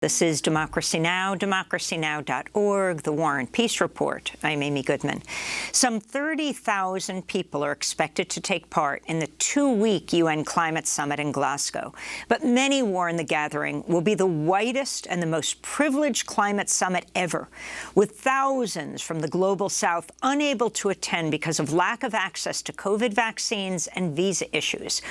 This is Democracy Now!, democracynow.org, The War and Peace Report. I'm Amy Goodman. Some 30,000 people are expected to take part in the two-week UN Climate Summit in Glasgow. But many warn the gathering will be the whitest and the most privileged climate summit ever, with thousands from the Global South unable to attend because of lack of access to COVID vaccines and visa issues.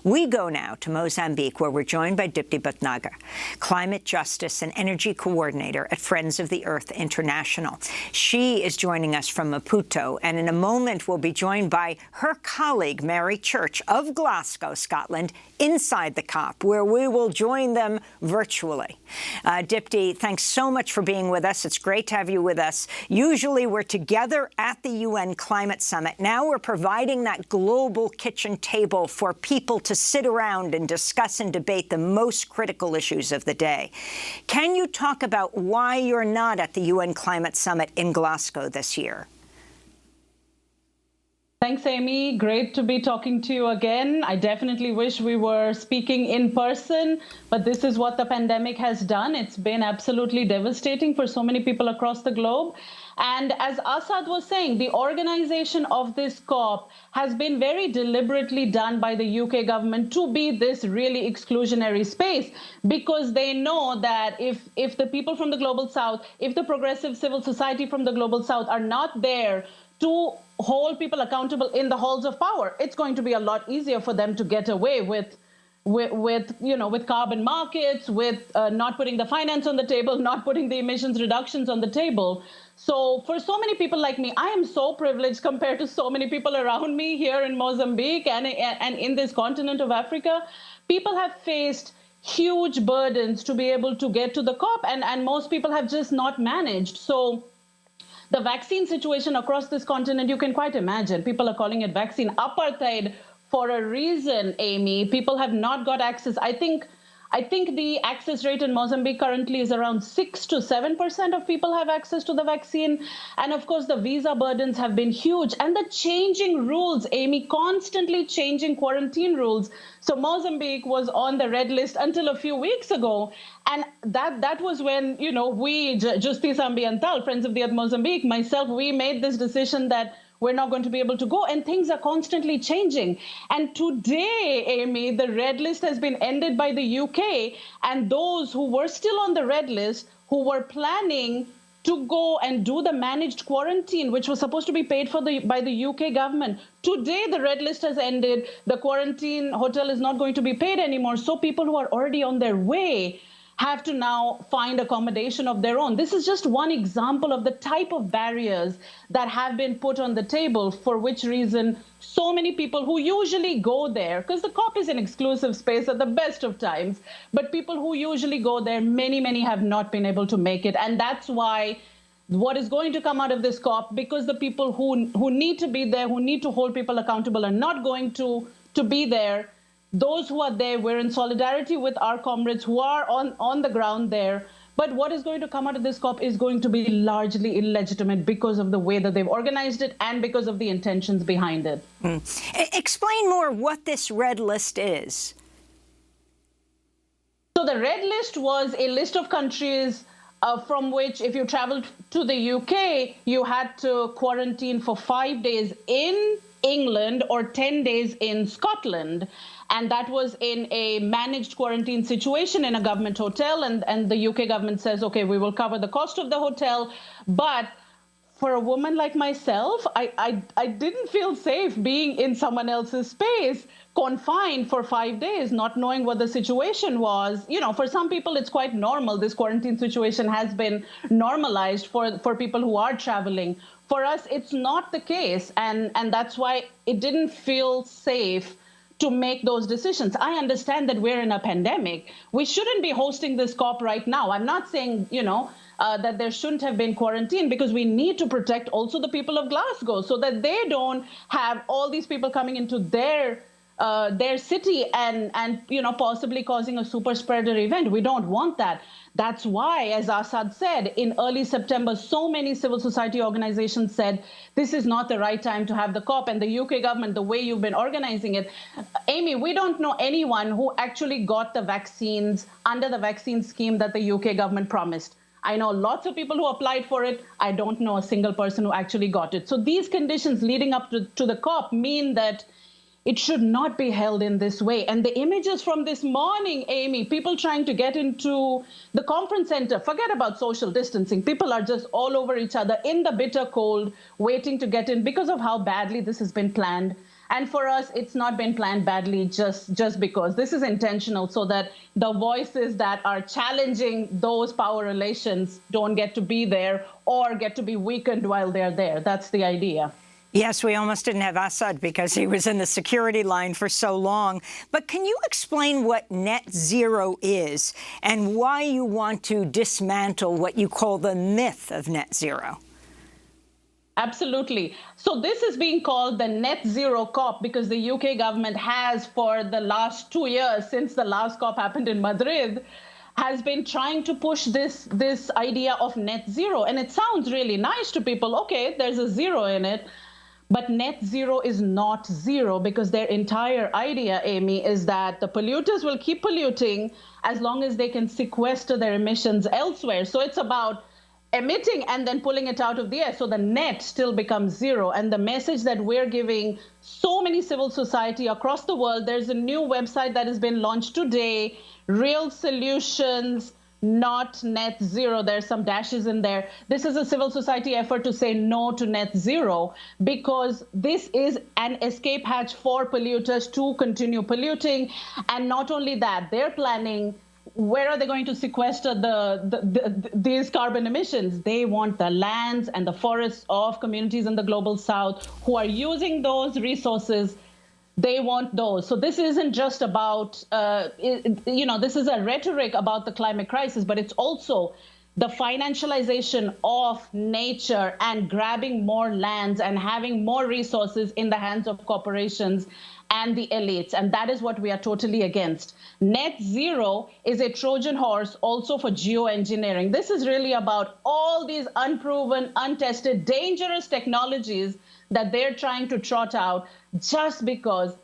We go now to Mozambique, where we're joined by Dipti Bhatnagar, climate justice and energy coordinator at Friends of the Earth International. She is joining us from Maputo, and in a moment we'll be joined by her colleague, Mary Church of Glasgow, Scotland, inside the COP, where we will join them virtually. Dipti, thanks so much for being with us. It's great to have you with us. Usually we're together at the UN Climate Summit. Now we're providing that global kitchen table for people to sit around and discuss and debate the most critical issues of the day. Can you talk about why you're not at the UN Climate Summit in Glasgow this year? Thanks, Amy. Great to be talking to you again. I definitely wish we were speaking in person, but this is what the pandemic has done. It's been absolutely devastating for so many people across the globe. And as Assad was saying, the organization of this COP has been very deliberately done by the UK government to be this really exclusionary space, because they know that if the people from the Global South, if the progressive civil society from the Global South are not there to hold people accountable in the halls of power, it's going to be a lot easier for them to get away with carbon markets, with not putting the finance on the table, not putting the emissions reductions on the table. So for so many people like me, I am so privileged compared to so many people around me here in Mozambique and in this continent of Africa. People have faced huge burdens to be able to get to the COP, and most people have just not managed. So the vaccine situation across this continent, you can quite imagine. People are calling it vaccine apartheid for a reason, Amy. People have not got access. I think the access rate in Mozambique currently is around 6 to 7% of people have access to the vaccine. And of course, the visa burdens have been huge. And the changing rules, Amy, constantly changing quarantine rules. So Mozambique was on the red list until a few weeks ago. And that was when, we, Justice Ambiental, Friends of the Earth Mozambique, myself, we made this decision that we're not going to be able to go, and things are constantly changing. And today, Amy, the red list has been ended by the UK, and those who were still on the red list, who were planning to go and do the managed quarantine, which was supposed to be paid for by the UK government. Today, the red list has ended. The quarantine hotel is not going to be paid anymore. So people who are already on their way have to now find accommodation of their own. This is just one example of the type of barriers that have been put on the table, for which reason so many people who usually go there, because the COP is an exclusive space at the best of times, but people who usually go there, many have not been able to make it. And that's why what is going to come out of this COP, because the people who need to be there, who need to hold people accountable, are not going to be there. Those who are there, we're in solidarity with our comrades who are on the ground there. But what is going to come out of this COP is going to be largely illegitimate because of the way that they've organized it and because of the intentions behind it. Explain more what this red list is. So the red list was a list of countries from which, if you traveled to the UK, you had to quarantine for 5 days in England or 10 days in Scotland. And that was in a managed quarantine situation in a government hotel. And the UK government says, OK, we will cover the cost of the hotel. But for a woman like myself, I didn't feel safe being in someone else's space, confined for 5 days, not knowing what the situation was. For some people, it's quite normal. This quarantine situation has been normalized for people who are traveling. For us, it's not the case. And that's why it didn't feel safe to make those decisions. I understand that we're in a pandemic. We shouldn't be hosting this COP right now. I'm not saying, that there shouldn't have been quarantine, because we need to protect also the people of Glasgow so that they don't have all these people coming into their their city and possibly causing a super spreader event. We don't want that. That's why, as Assad said, in early September, so many civil society organizations said this is not the right time to have the COP. And the UK government, the way you've been organizing it, Amy, we don't know anyone who actually got the vaccines under the vaccine scheme that the UK government promised. I know lots of people who applied for it. I don't know a single person who actually got it. So these conditions leading up to the COP mean that it should not be held in this way. And the images from this morning, Amy, people trying to get into the conference center, forget about social distancing. People are just all over each other in the bitter cold, waiting to get in because of how badly this has been planned. And for us, it's not been planned badly just because. This is intentional so that the voices that are challenging those power relations don't get to be there or get to be weakened while they're there. That's the idea. Yes, we almost didn't have Assad because he was in the security line for so long. But can you explain what net zero is and why you want to dismantle what you call the myth of net zero? Absolutely. So this is being called the net zero COP because the UK government has, for the last 2 years, since the last COP happened in Madrid, has been trying to push this idea of net zero. And it sounds really nice to people. Okay, there's a zero in it. But net zero is not zero because their entire idea, Amy, is that the polluters will keep polluting as long as they can sequester their emissions elsewhere. So it's about emitting and then pulling it out of the air. So the net still becomes zero. And the message that we're giving so many civil society across the world, there's a new website that has been launched today, Real Solutions, not net zero. There's some dashes in there. This is a civil society effort to say no to net zero because this is an escape hatch for polluters to continue polluting. And not only that, they're planning where are they going to sequester these carbon emissions? They want the lands and the forests of communities in the global south who are using those resources. They want those. So this isn't just about, this is a rhetoric about the climate crisis, but it's also the financialization of nature and grabbing more lands and having more resources in the hands of corporations and the elites. And that is what we are totally against. Net zero is a Trojan horse also for geoengineering. This is really about all these unproven, untested, dangerous technologies that they're trying to trot out just because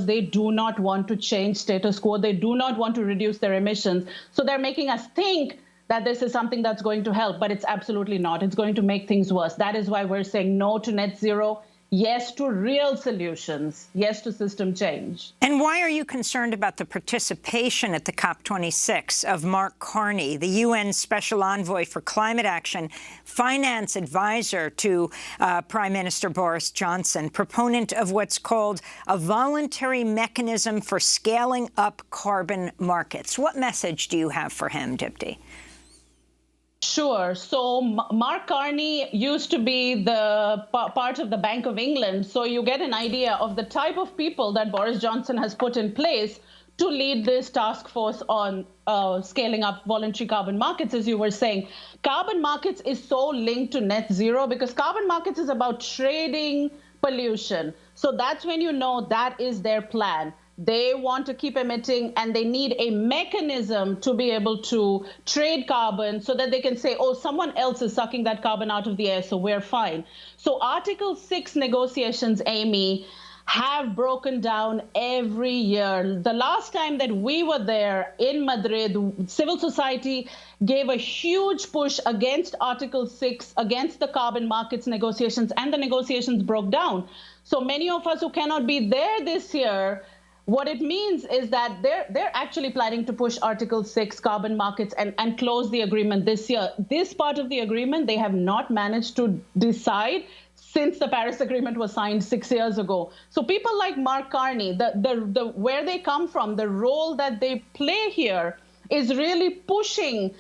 they do not want to change status quo. They do not want to reduce their emissions. So they're making us think that this is something that's going to help, but it's absolutely not. It's going to make things worse. That is why we're saying no to net zero, yes to real solutions, yes to system change. And why are you concerned about the participation at the COP26 of Mark Carney, the UN Special Envoy for Climate Action, finance advisor to Prime Minister Boris Johnson, proponent of what's called a voluntary mechanism for scaling up carbon markets? What message do you have for him, Dipti? Sure. So Mark Carney used to be the part of the Bank of England. So you get an idea of the type of people that Boris Johnson has put in place to lead this task force on scaling up voluntary carbon markets, as you were saying. Carbon markets is so linked to net zero because carbon markets is about trading pollution. So that's when you know that is their plan. They want to keep emitting, and they need a mechanism to be able to trade carbon so that they can say, oh, someone else is sucking that carbon out of the air, so we're fine. So Article 6 negotiations, Amy, have broken down every year. The last time that we were there in Madrid, civil society gave a huge push against Article 6, against the carbon markets negotiations, and the negotiations broke down. So many of us who cannot be there this year, what it means is that they're actually planning to push Article 6 carbon markets and close the agreement this year. This part of the agreement, they have not managed to decide since the Paris Agreement was signed 6 years ago. So people like Mark Carney, the where they come from, the role that they play here is really pushing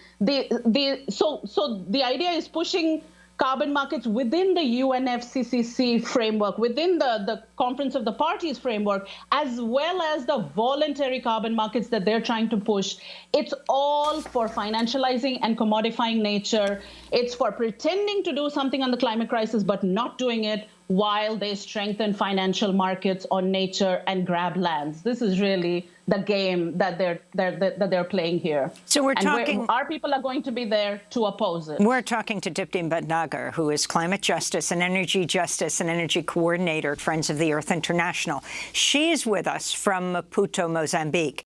so the idea is pushing carbon markets within the UNFCCC framework, within the Conference of the Parties framework, as well as the voluntary carbon markets that they're trying to push. It's all for financializing and commodifying nature. It's for pretending to do something on the climate crisis, but not doing it, while they strengthen financial markets on nature and grab lands. This is really the game that they're playing here. So we're talking. Our people are going to be there to oppose it. We're talking to Dipti Bhatnagar, who is climate justice and energy coordinator at Friends of the Earth International. She's with us from Maputo, Mozambique.